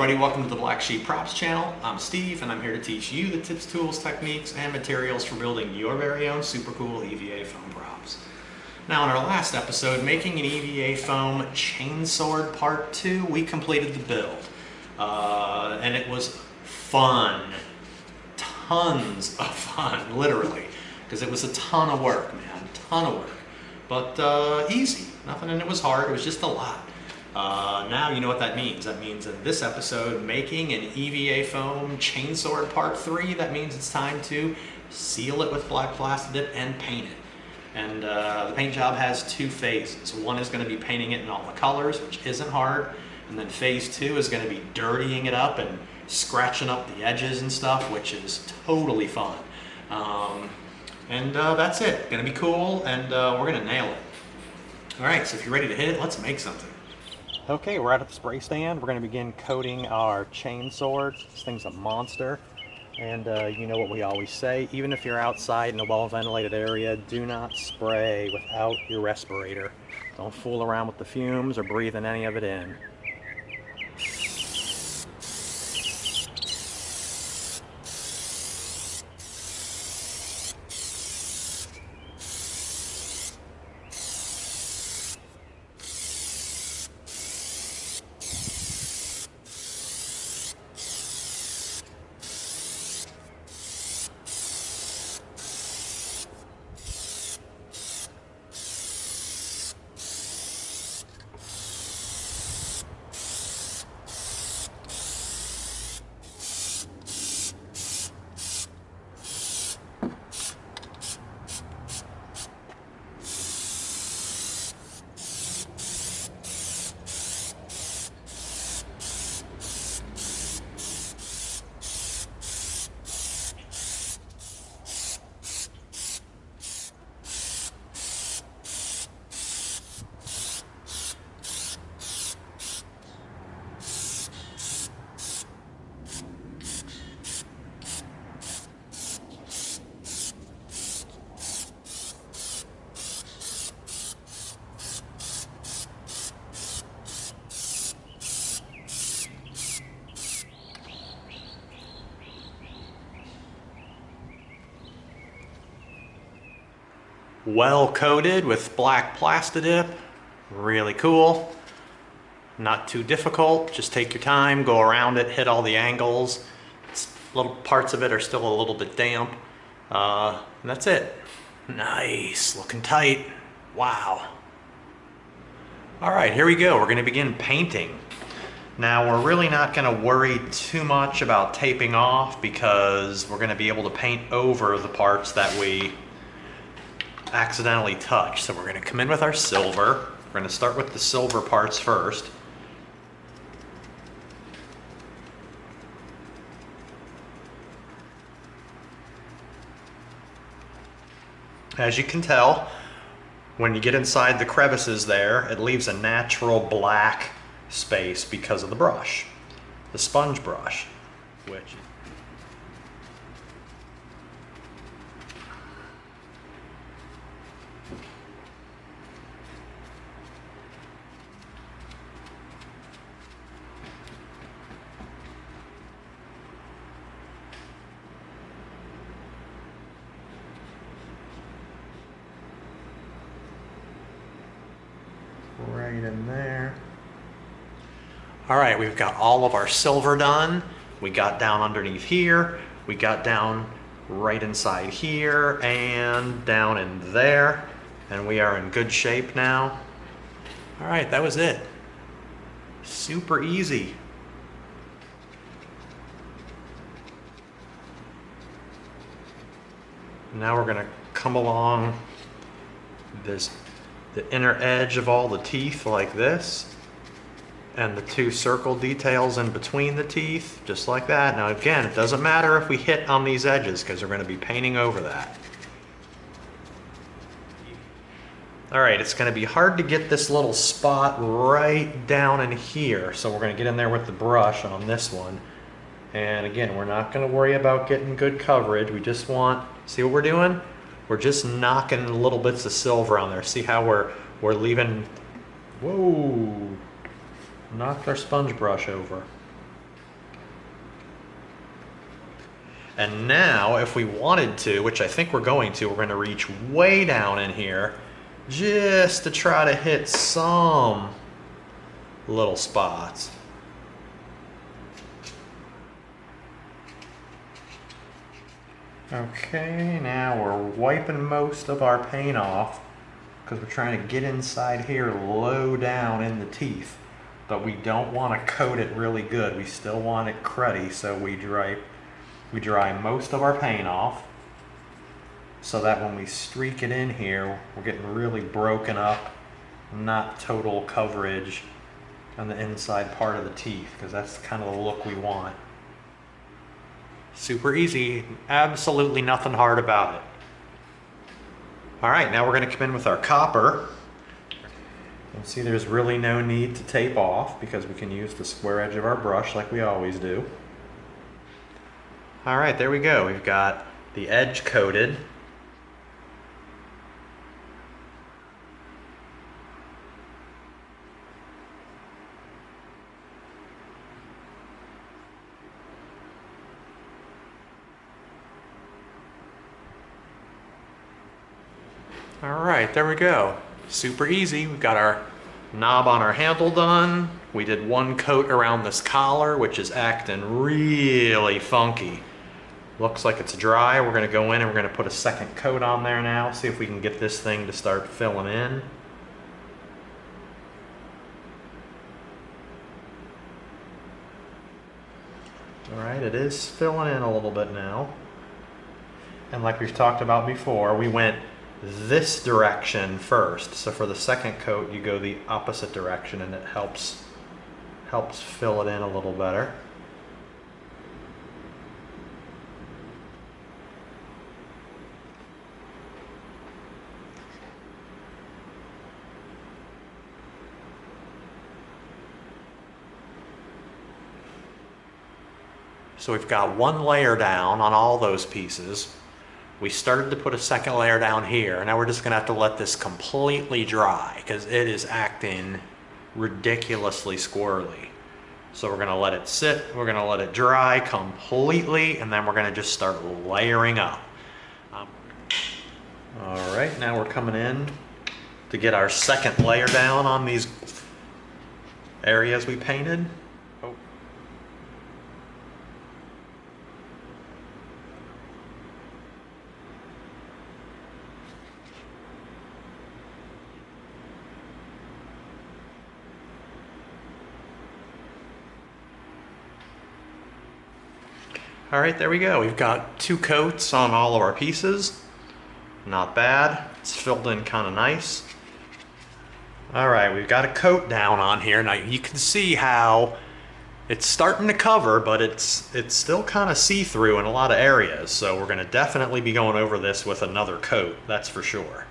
everybody, welcome to the Black Sheep Props channel. I'm Steve and I'm here to teach you the tips, tools, techniques, and materials for building your very own super cool EVA foam props. Now in our last episode, making an EVA foam Chainsword Part 2, we completed the build. And it was fun. Tons of fun, literally. Because it was a ton of work, man, ton of work. But easy, nothing in it was hard, it was just a lot. Now you know what that means. That means in this episode, making an EVA foam Chainsword Part 3, that means it's time to seal it with black plastic dip and paint it. And the paint job has two phases. One is going to be painting it in all the colors, which isn't hard. And then phase 2 is going to be dirtying it up and scratching up the edges and stuff, which is totally fun. That's it. Gonna be cool, and we're gonna nail it. All right, so if you're ready to hit it, let's make something. Okay, we're at the spray stand. We're gonna begin coating our Chainsword. This thing's a monster. And you know what we always say, even if you're outside in a well-ventilated area, do not spray without your respirator. Don't fool around with the fumes or breathing any of it in. Well coated with black plastic dip. Really cool. Not too difficult. Just take your time, go around it, hit all the angles. Little parts of it are still a little bit damp. And that's it. Nice, looking tight. Wow. All right, here we go. We're gonna begin painting. Now we're really not gonna worry too much about taping off because we're gonna be able to paint over the parts that we accidentally touch. So we're going to come in with our silver. We're going to start with the silver parts first. As you can tell, when you get inside the crevices there, it leaves a natural black space because of the brush, the sponge brush, which right in there. All right, we've got all of our silver done. We got down underneath here. We got down right inside here and down in there. And we are in good shape now. All right, that was it. Super easy. Now we're gonna come along the inner edge of all the teeth like this, and the two circle details in between the teeth, just like that. Now again, it doesn't matter if we hit on these edges because we're going to be painting over that. All right, it's going to be hard to get this little spot right down in here, so we're going to get in there with the brush on this one. And again, we're not going to worry about getting good coverage. We just want, see what we're doing? We're just knocking little bits of silver on there. See how we're leaving, whoa, knocked our sponge brush over. And now, if we wanted to, which I think we're going to reach way down in here just to try to hit some little spots. Okay, now we're wiping most of our paint off because we're trying to get inside here low down in the teeth. But we don't want to coat it really good. We still want it cruddy, so we dry most of our paint off so that when we streak it in here, we're getting really broken up, not total coverage on the inside part of the teeth, because that's kind of the look we want. Super easy, absolutely nothing hard about it. All right, now we're going to come in with our copper. And see, there's really no need to tape off because we can use the square edge of our brush like we always do. All right, there we go. We've got the edge coated. All right, there we go. Super easy. We've got our knob on our handle done. We did one coat around this collar, which is acting really funky. Looks like it's dry. We're going to go in and we're going to put a second coat on there now, see if we can get this thing to start filling in. All right, it is filling in a little bit now. And like we've talked about before, we went this direction first. So for the second coat, you go the opposite direction and it helps fill it in a little better. So we've got one layer down on all those pieces. We started to put a second layer down here. Now we're just gonna have to let this completely dry because it is acting ridiculously squirrely. So we're gonna let it sit, we're gonna let it dry completely, and then we're gonna just start layering up. All right, now we're coming in to get our second layer down on these areas we painted. All right, there we go. We've got 2 coats on all of our pieces. Not bad. It's filled in kind of nice. All right, we've got a coat down on here. Now you can see how it's starting to cover, but it's still kind of see-through in a lot of areas. So we're gonna definitely be going over this with another coat, that's for sure.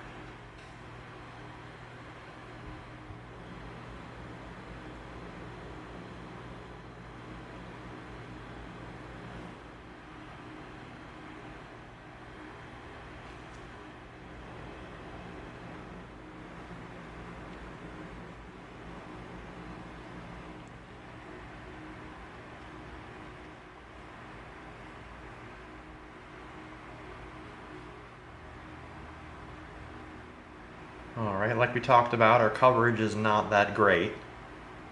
All right, like we talked about, our coverage is not that great,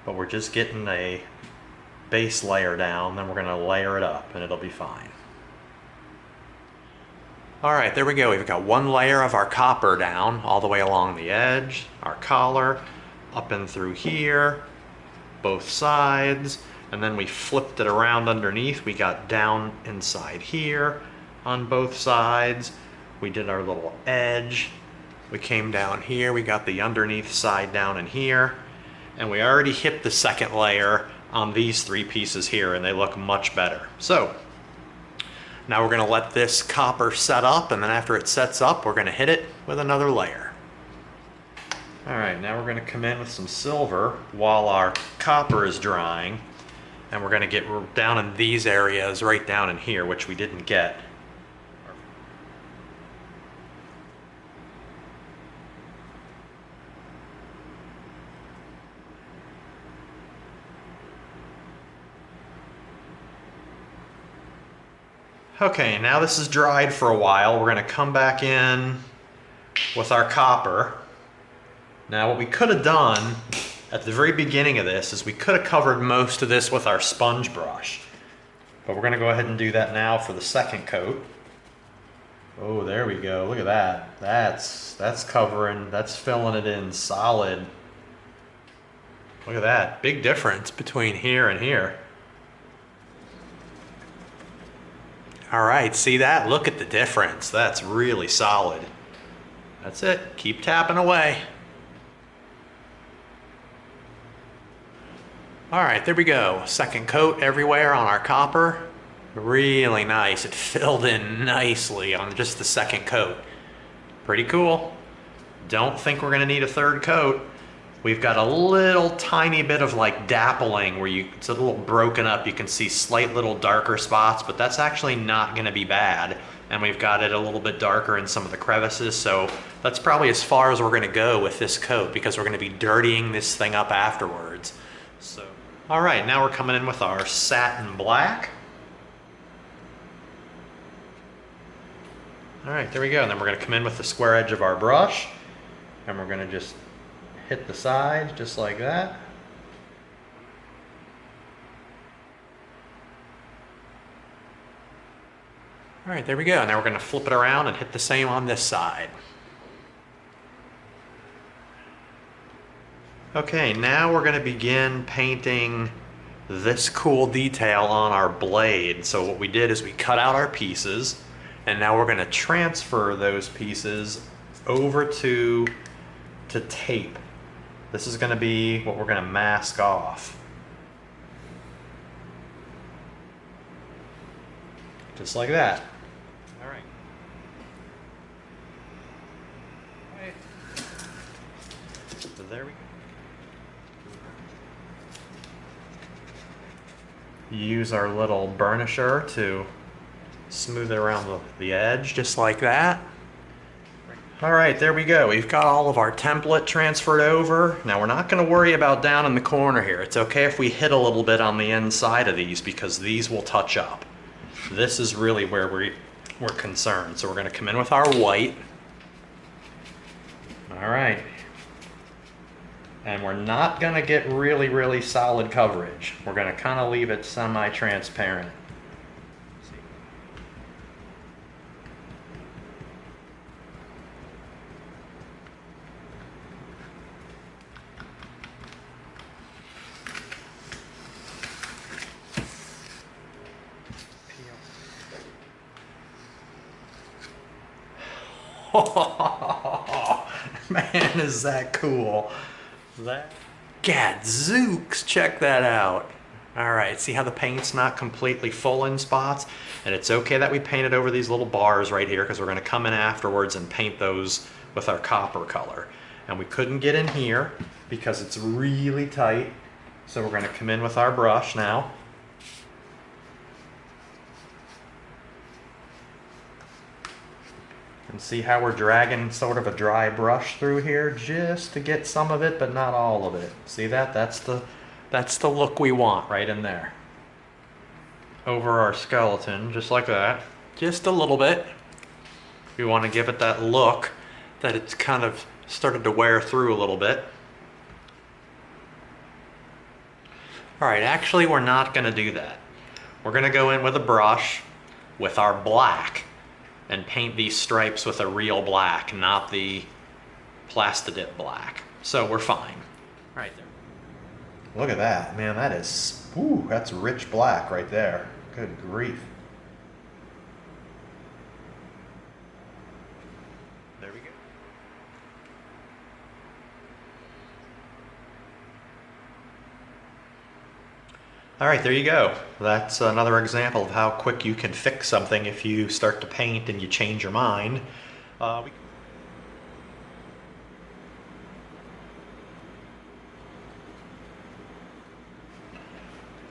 but we're just getting a base layer down, then we're gonna layer it up and it'll be fine. All right, there we go. We've got one layer of our copper down all the way along the edge, our collar, up and through here, both sides, and then we flipped it around underneath. We got down inside here on both sides. We did our little edge. We came down here, we got the underneath side down in here, and we already hit the second layer on these 3 pieces here, and they look much better. So now we're gonna let this copper set up, and then after it sets up, we're gonna hit it with another layer. All right, now we're gonna come in with some silver while our copper is drying, and we're gonna get down in these areas right down in here, which we didn't get. Okay, now this is dried for a while. We're going to come back in with our copper. Now what we could have done at the very beginning of this is we could have covered most of this with our sponge brush. But we're going to go ahead and do that now for the second coat. Oh, there we go. Look at that. That's covering, that's filling it in solid. Look at that. Big difference between here and here. All right, see that? Look at the difference. That's really solid. That's it. Keep tapping away. All right, there we go. Second coat everywhere on our copper. Really nice. It filled in nicely on just the second coat. Pretty cool. Don't think we're gonna need a third coat. We've got a little tiny bit of like dappling where it's a little broken up. You can see slight little darker spots, but that's actually not gonna be bad. And we've got it a little bit darker in some of the crevices, so that's probably as far as we're gonna go with this coat because we're gonna be dirtying this thing up afterwards. So, all right, now we're coming in with our satin black. All right, there we go. And then we're gonna come in with the square edge of our brush, and we're gonna just hit the sides just like that. All right, there we go. Now we're gonna flip it around and hit the same on this side. Okay, now we're gonna begin painting this cool detail on our blade. So what we did is we cut out our pieces, and now we're gonna transfer those pieces over to tape. This is going to be what we're going to mask off. Just like that. All right. So there we go. Use our little burnisher to smooth it around the edge, just like that. All right, there we go. We've got all of our template transferred over. Now we're not going to worry about down in the corner here. It's okay if we hit a little bit on the inside of these because these will touch up. This is really where we're concerned. So we're going to come in with our white. All right. And we're not going to get really, really solid coverage. We're going to kind of leave it semi-transparent. Man, is that cool. Gadzooks, check that out. All right, see how the paint's not completely full in spots? And it's okay that we painted over these little bars right here because we're gonna come in afterwards and paint those with our copper color. And we couldn't get in here because it's really tight. So we're gonna come in with our brush now. And see how we're dragging sort of a dry brush through here just to get some of it, but not all of it. See that? That's the look we want right in there. Over our skeleton, just like that. Just a little bit. We want to give it that look that it's kind of started to wear through a little bit. All right, actually we're not going to do that. We're going to go in with a brush with our black and paint these stripes with a real black, not the Plastidip black. So we're fine. Right there. Look at that, man, that is, ooh, that's rich black right there. Good grief. There we go. All right, there you go. That's another example of how quick you can fix something if you start to paint and you change your mind. All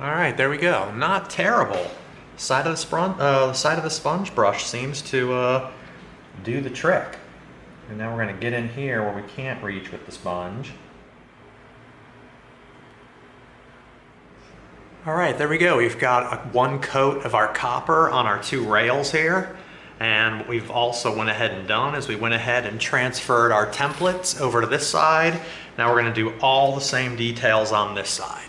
right, there we go. Not terrible. The side of the sponge brush seems to do the trick. And now we're going to get in here where we can't reach with the sponge. All right, there we go. We've got one coat of our copper on our two rails here. And what we've also went ahead and done is we went ahead and transferred our templates over to this side. Now we're going to do all the same details on this side.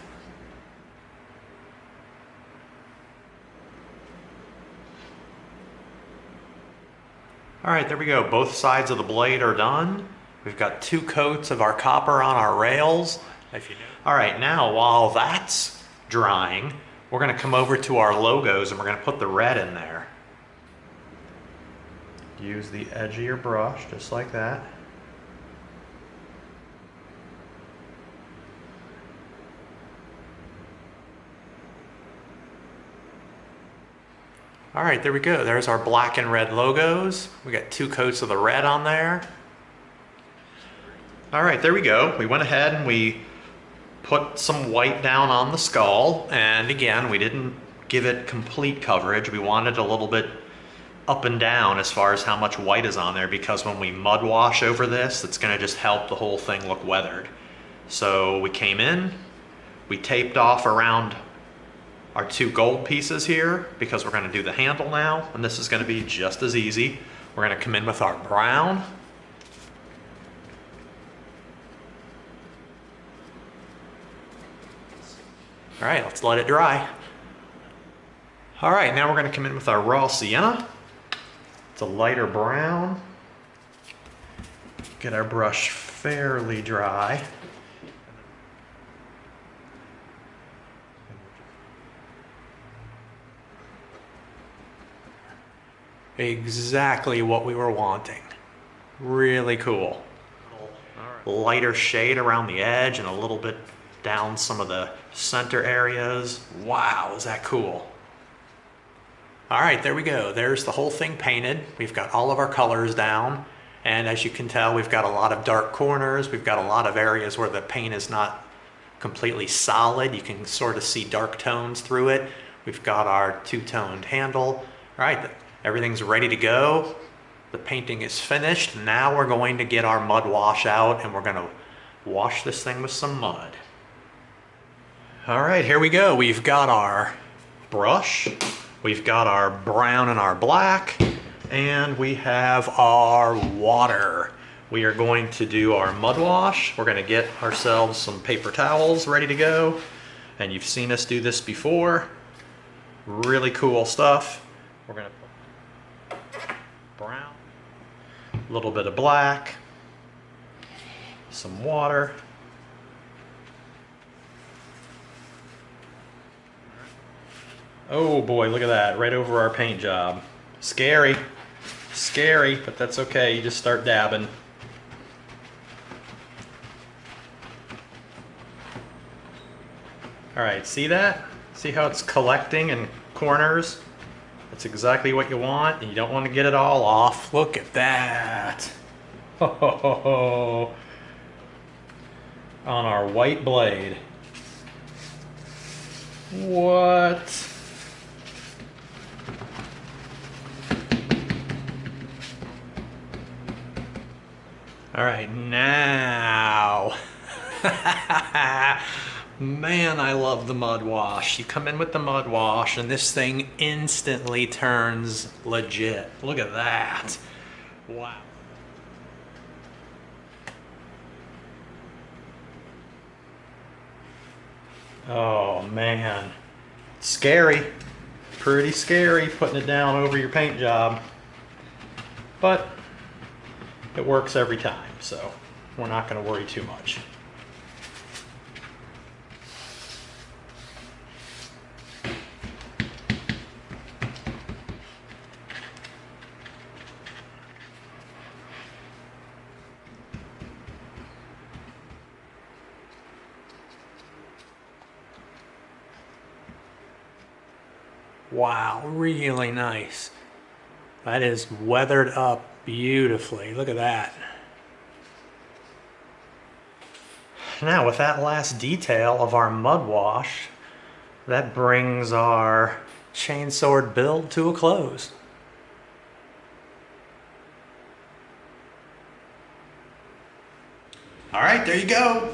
All right, there we go. Both sides of the blade are done. We've got two coats of our copper on our rails. All right, now while that's drying, we're going to come over to our logos and we're going to put the red in there. Use the edge of your brush just like that. All right, there we go. There's our black and red logos. We got two coats of the red on there. All right, there we go. We went ahead and we put some white down on the skull. And again, we didn't give it complete coverage. We wanted a little bit up and down as far as how much white is on there, because when we mud wash over this, it's gonna just help the whole thing look weathered. So we came in, we taped off around our two gold pieces here because we're gonna do the handle now, and this is gonna be just as easy. We're gonna come in with our brown. All right, let's let it dry. All right, now we're gonna come in with our raw sienna. It's a lighter brown. Get our brush fairly dry. Exactly what we were wanting. Really cool. Lighter shade around the edge and a little bit down some of the center areas. Wow, is that cool? All right, there we go. There's the whole thing painted. We've got all of our colors down. And as you can tell, we've got a lot of dark corners. We've got a lot of areas where the paint is not completely solid. You can sort of see dark tones through it. We've got our two-toned handle. All right, everything's ready to go. The painting is finished. Now we're going to get our mud wash out and we're gonna wash this thing with some mud. All right, here we go. We've got our brush. We've got our brown and our black, and we have our water. We are going to do our mud wash. We're going to get ourselves some paper towels ready to go, and you've seen us do this before. Really cool stuff. We're going to put brown, a little bit of black, some water. Oh boy, look at that, right over our paint job. Scary, scary, but that's okay, you just start dabbing. All right, see that? See how it's collecting in corners? That's exactly what you want, and you don't want to get it all off. Look at that. Ho, ho, ho, ho. On our white blade. What? All right, now, man, I love the mud wash. You come in with the mud wash and this thing instantly turns legit. Look at that. Wow. Oh man, scary, pretty scary putting it down over your paint job, but it works every time, so we're not going to worry too much. Wow, really nice. That is weathered up beautifully. Look at that. Now with that last detail of our mud wash, that brings our Chainsword build to a close. All right, there you go.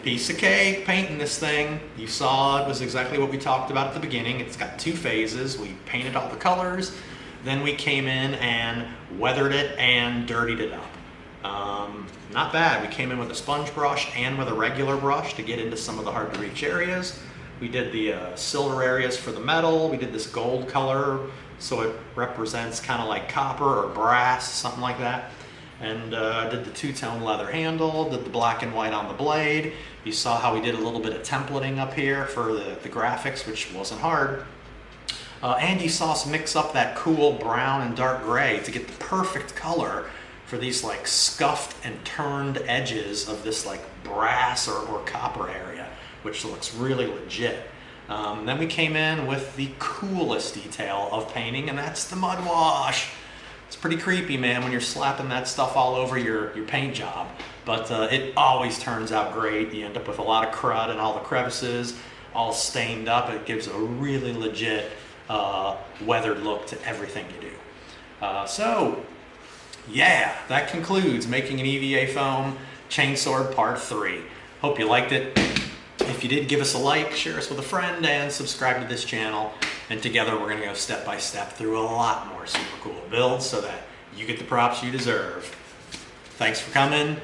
piece of cake painting this thing. You saw it was exactly what we talked about at the beginning. It's got 2 phases. We painted all the colors, then we came in and weathered it and dirtied it up. Not bad. We came in with a sponge brush and with a regular brush to get into some of the hard to reach areas. We did the silver areas for the metal. We did this gold color so it represents kind of like copper or brass, something like that. And did the 2-tone leather handle, did the black and white on the blade. You saw how we did a little bit of templating up here for the graphics, which wasn't hard. And you saw us mix up that cool brown and dark gray to get the perfect color for these like scuffed and turned edges of this like brass or copper area, which looks really legit. Then we came in with the coolest detail of painting, and that's the mud wash. It's pretty creepy, man, when you're slapping that stuff all over your paint job. But it always turns out great. You end up with a lot of crud and all the crevices all stained up. It gives a really legit weathered look to everything you do. So, yeah, that concludes making an EVA foam Chainsword Part 3. Hope you liked it. If you did, give us a like, share us with a friend, and subscribe to this channel. And together we're going to go step by step through a lot more super cool builds so that you get the props you deserve. Thanks for coming.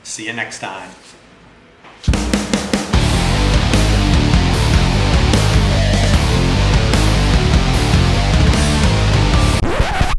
See you next time.